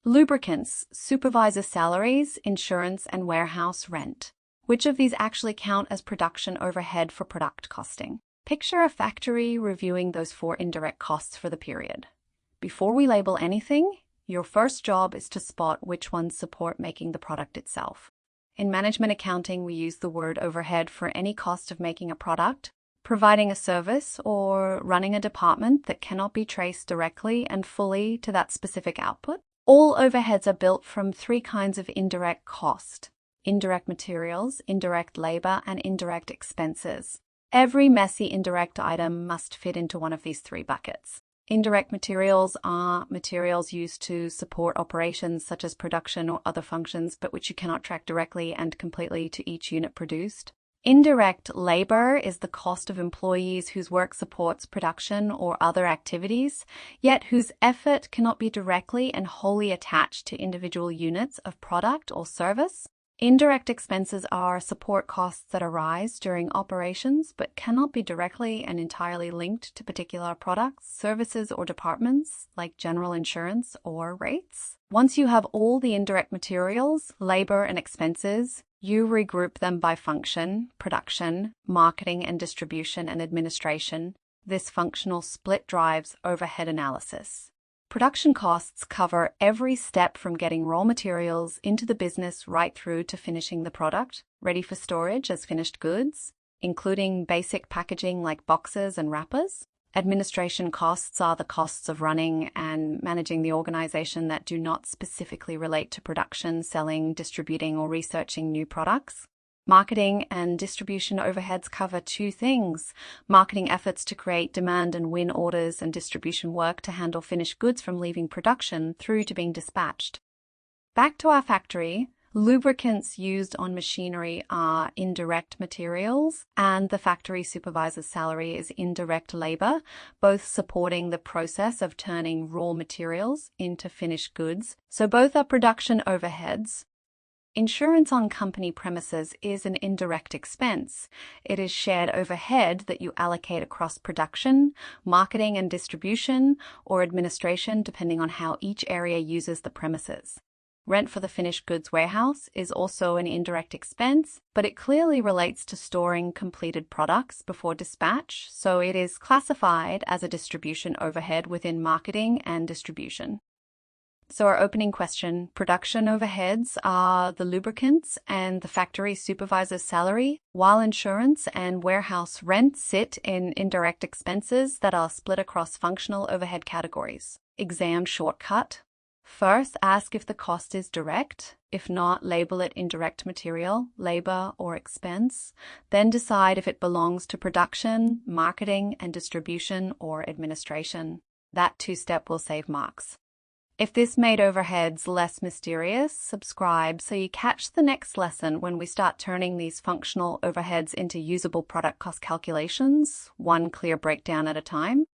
Lubricants, supervisor salaries, insurance, and warehouse rent. Which of these actually count as production overhead for product costing? Picture a factory reviewing those 4 indirect costs for the period. Before we label anything, your first job is to spot which ones support making the product itself. In management accounting, we use the word overhead for any cost of making a product, providing a service, or running a department that cannot be traced directly and fully to that specific output. All overheads are built from 3 kinds of indirect cost: indirect materials, indirect labor, and indirect expenses. Every messy indirect item must fit into one of these 3 buckets. Indirect materials are materials used to support operations such as production or other functions, but which you cannot track directly and completely to each unit produced. Indirect labor is the cost of employees whose work supports production or other activities, yet whose effort cannot be directly and wholly attached to individual units of product or service. Indirect expenses are support costs that arise during operations but cannot be directly and entirely linked to particular products, services, or departments, like general insurance or rates. Once you have all the indirect materials, labor, and expenses, you regroup them by function: production, marketing and distribution, and administration. This functional split drives overhead analysis. Production costs cover every step from getting raw materials into the business right through to finishing the product, ready for storage as finished goods, including basic packaging like boxes and wrappers. Administration costs are the costs of running and managing the organization that do not specifically relate to production, selling, distributing, or researching new products. Marketing and distribution overheads cover 2 things: marketing efforts to create demand and win orders, and distribution work to handle finished goods from leaving production through to being dispatched. Back to our factory, lubricants used on machinery are indirect materials, and the factory supervisor's salary is indirect labor, both supporting the process of turning raw materials into finished goods. So both are production overheads. Insurance on company premises is an indirect expense. It is shared overhead that you allocate across production, marketing and distribution, or administration, depending on how each area uses the premises. Rent for the finished goods warehouse is also an indirect expense, but it clearly relates to storing completed products before dispatch, so it is classified as a distribution overhead within marketing and distribution. So our opening question: production overheads are the lubricants and the factory supervisor's salary, while insurance and warehouse rent sit in indirect expenses that are split across functional overhead categories. Exam shortcut: first, ask if the cost is direct. If not, label it indirect material, labor, or expense. Then decide if it belongs to production, marketing and distribution, or administration. That 2-step will save marks. If this made overheads less mysterious, subscribe so you catch the next lesson when we start turning these functional overheads into usable product cost calculations, one clear breakdown at a time.